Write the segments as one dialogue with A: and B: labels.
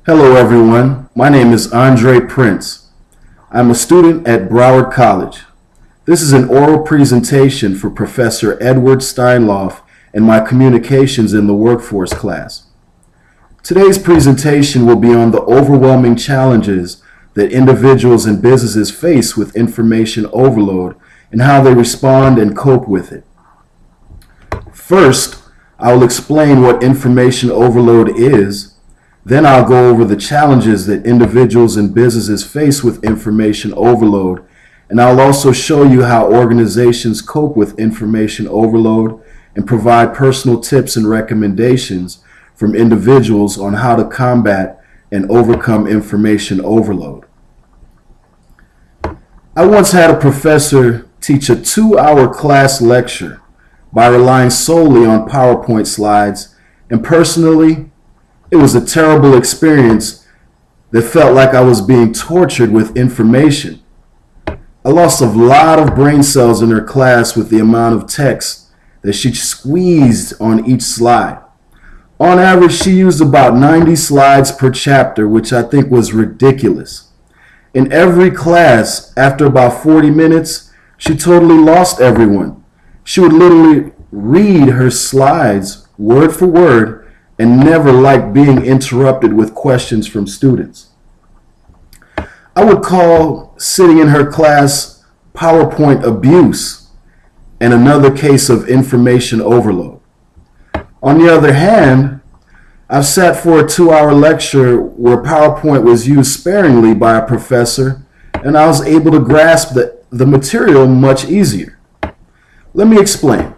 A: Hello everyone, my name is Andre Prince. I'm a student at Broward College. This is an oral presentation for Professor Edward Steinlauf and my Communications in the Workforce class. Today's presentation will be on the overwhelming challenges that individuals and businesses face with information overload and how they respond and cope with it. First, I will explain what information overload is. Then I'll go over the challenges that individuals and businesses face with information overload, and I'll also show you how organizations cope with information overload and provide personal tips and recommendations from individuals on how to combat and overcome information overload. I once had a professor teach a 2-hour class lecture by relying solely on PowerPoint slides, and personally, it was a terrible experience that felt like I was being tortured with information. I lost a lot of brain cells in her class with the amount of text that she squeezed on each slide. On average, she used about 90 slides per chapter, which I think was ridiculous. In every class, after about 40 minutes, she totally lost everyone. She would literally read her slides word for word and never liked being interrupted with questions from students. I would call sitting in her class PowerPoint abuse and another case of information overload. On the other hand, I've sat for a 2-hour lecture where PowerPoint was used sparingly by a professor, and I was able to grasp the material much easier. Let me explain.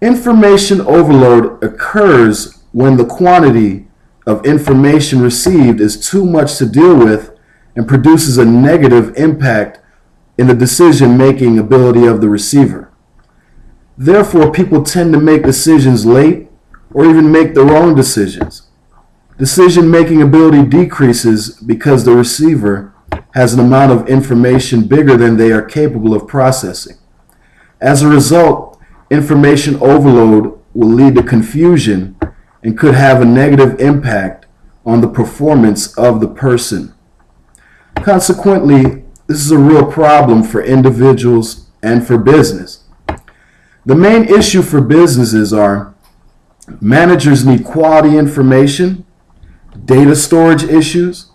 A: Information overload occurs when the quantity of information received is too much to deal with and produces a negative impact in the decision-making ability of the receiver. Therefore, people tend to make decisions late or even make the wrong decisions. Decision-making ability decreases because the receiver has an amount of information bigger than they are capable of processing. As a result, information overload will lead to confusion and could have a negative impact on the performance of the person. Consequently, this is a real problem for individuals and for business. The main issue for businesses are managers need quality information, data storage issues,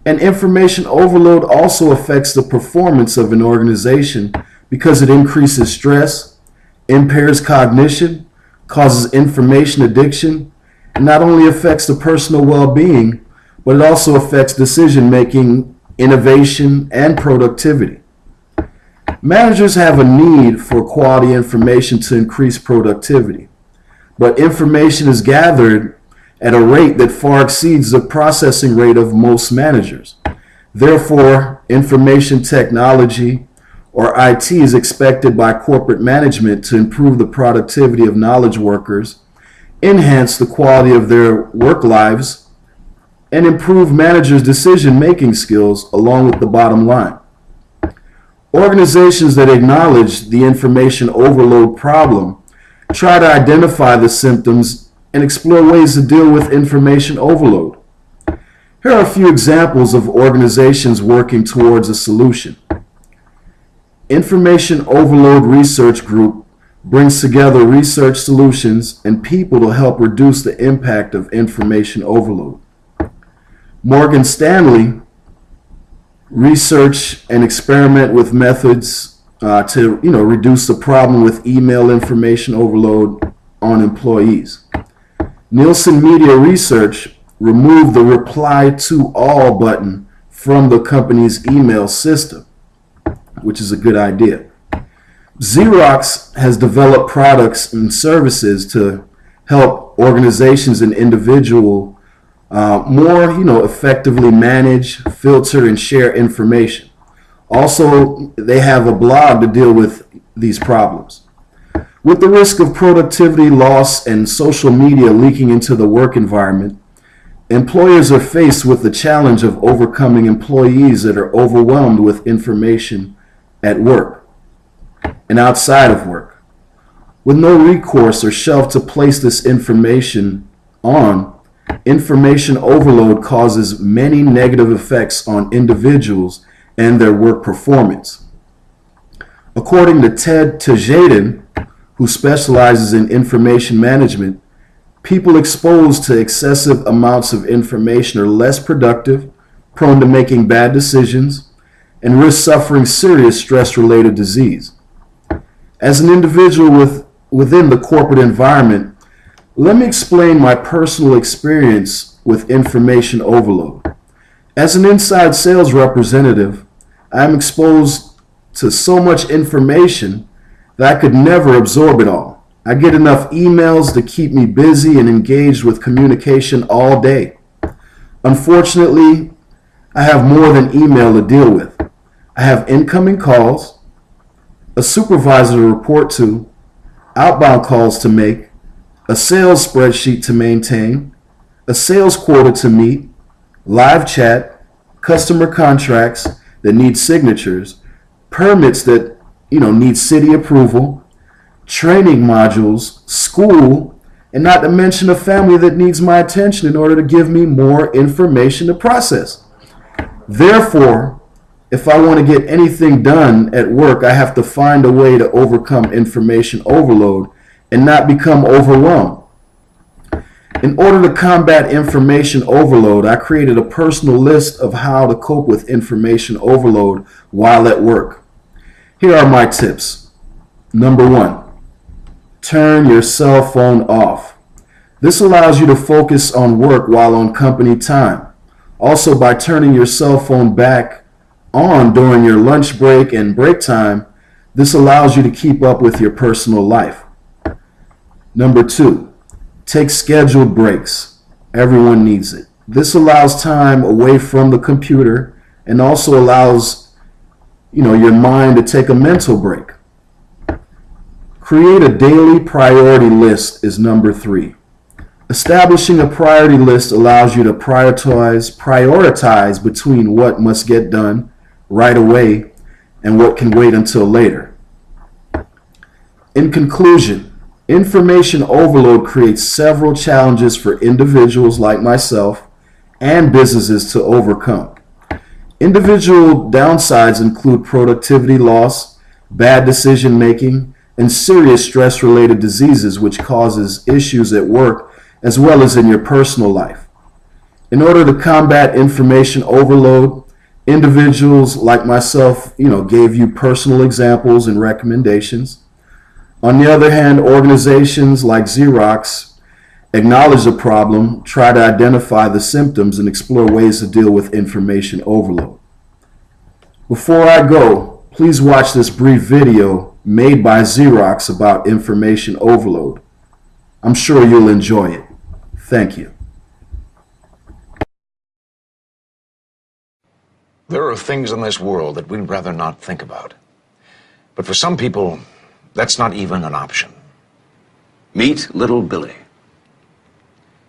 A: and information overload also affects the performance of an organization because it increases stress, impairs cognition, causes information addiction, and not only affects the personal well-being, but it also affects decision-making, innovation, and productivity. Managers have a need for quality information to increase productivity, but information is gathered at a rate that far exceeds the processing rate of most managers. Therefore, information technology or IT is expected by corporate management to improve the productivity of knowledge workers, enhance the quality of their work lives, and improve managers' decision-making skills along with the bottom line. Organizations that acknowledge the information overload problem try to identify the symptoms and explore ways to deal with information overload. Here are a few examples of organizations working towards a solution. Information Overload Research Group brings together research solutions and people to help reduce the impact of information overload. Morgan Stanley research and experiment with methods to reduce the problem with email information overload on employees. Nielsen Media Research removed the reply to all button from the company's email system, which is a good idea. Xerox has developed products and services to help organizations and individuals more effectively manage, filter, and share information. Also, they have a blog to deal with these problems. With the risk of productivity loss and social media leaking into the work environment, employers are faced with the challenge of overcoming employees that are overwhelmed with information at work and outside of work. With no recourse or shelf to place this information on, Information overload causes many negative effects on individuals and their work performance. According to Ted Tajaden, who specializes in information management, people exposed to excessive amounts of information are less productive, prone to making bad decisions, and risk suffering serious stress-related disease. As an individual within the corporate environment, let me explain my personal experience with information overload. As an inside sales representative, I am exposed to so much information that I could never absorb it all. I get enough emails to keep me busy and engaged with communication all day. Unfortunately, I have more than email to deal with. I have incoming calls, a supervisor to report to, outbound calls to make, a sales spreadsheet to maintain, a sales quota to meet, live chat, customer contracts that need signatures, permits that need city approval, training modules, school, and not to mention a family that needs my attention in order to give me more information to process. Therefore, if I want to get anything done at work, I have to find a way to overcome information overload and not become overwhelmed. In order to combat information overload, I created a personal list of how to cope with information overload while at work. Here are my tips. Number 1, turn your cell phone off. This allows you to focus on work while on company time. Also, by turning your cell phone back on during your lunch break and break time, this allows you to keep up with your personal life. Number 2, take scheduled breaks. Everyone needs it. This allows time away from the computer and also allows your mind to take a mental break. Create a daily priority list is number 3. Establishing a priority list allows you to prioritize between what must get done right away and what can wait until later. In conclusion, information overload creates several challenges for individuals like myself and businesses to overcome. Individual downsides include productivity loss, bad decision making, and serious stress-related diseases, which causes issues at work as well as in your personal life. In order to combat information overload, individuals like myself, gave you personal examples and recommendations. On the other hand, organizations like Xerox acknowledge the problem, try to identify the symptoms, and explore ways to deal with information overload. Before I go, please watch this brief video made by Xerox about information overload. I'm sure you'll enjoy it. Thank you.
B: There are things in this world that we'd rather not think about. But for some people, that's not even an option. Meet little Billy.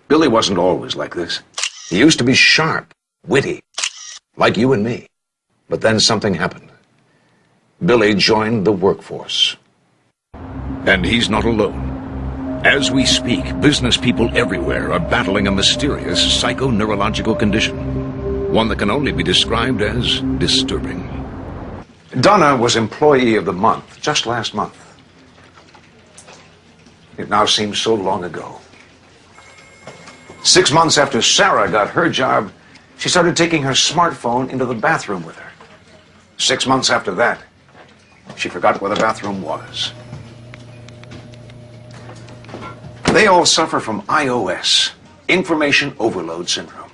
B: Billy wasn't always like this. He used to be sharp, witty, like you and me. But then something happened. Billy joined the workforce. And he's not alone. As we speak, business people everywhere are battling a mysterious psychoneurological condition, one that can only be described as disturbing. Donna was Employee of the Month just last month. It now seems so long ago. 6 months after Sarah got her job, she started taking her smartphone into the bathroom with her. 6 months after that, she forgot where the bathroom was. They all suffer from IOS, Information Overload Syndrome.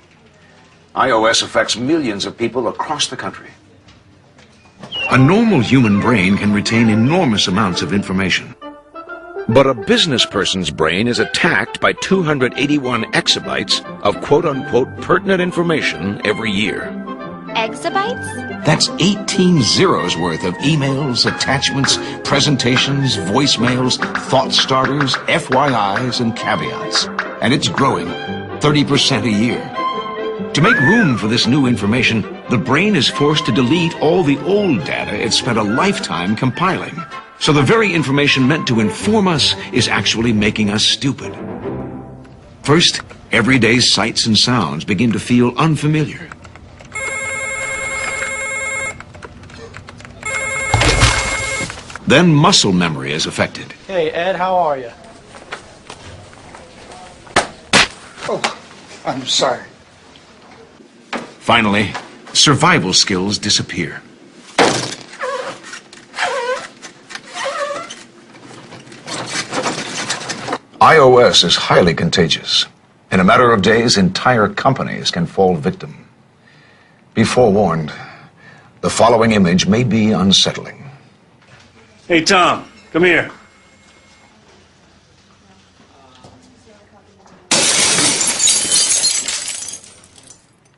B: IOS affects millions of people across the country. A normal human brain can retain enormous amounts of information. But a business person's brain is attacked by 281 exabytes of quote-unquote pertinent information every year.
C: Exabytes?
B: That's 18 zeros worth of emails, attachments, presentations, voicemails, thought starters, FYIs, and caveats. And it's growing 30% a year. To make room for this new information, the brain is forced to delete all the old data it spent a lifetime compiling. So the very information meant to inform us is actually making us stupid. First, Everyday sights and sounds begin to feel unfamiliar. Then muscle memory is affected.
D: Hey, Ed, how are you?
E: Oh, I'm sorry.
B: Finally, survival skills disappear. iOS is highly contagious. In a matter of days, entire companies can fall victim. Be forewarned, the following image may be unsettling.
F: Hey, Tom, come here.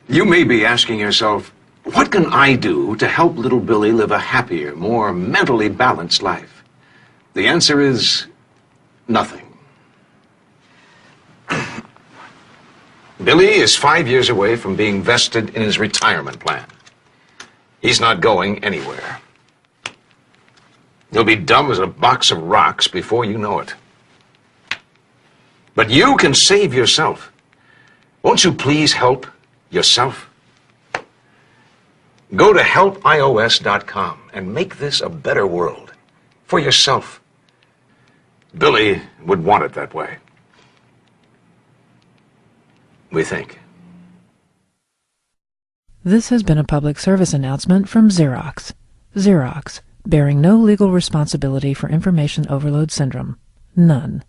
B: You may be asking yourself, what can I do to help little Billy live a happier, more mentally balanced life? The answer is nothing. Billy is 5 years away from being vested in his retirement plan. He's not going anywhere. He'll be dumb as a box of rocks before you know it. But you can save yourself. Won't you please help yourself? Go to helpios.com and make this a better world for yourself. Billy would want it that way. We think.
G: This has been a public service announcement from Xerox. Xerox, bearing no legal responsibility for information overload syndrome. None.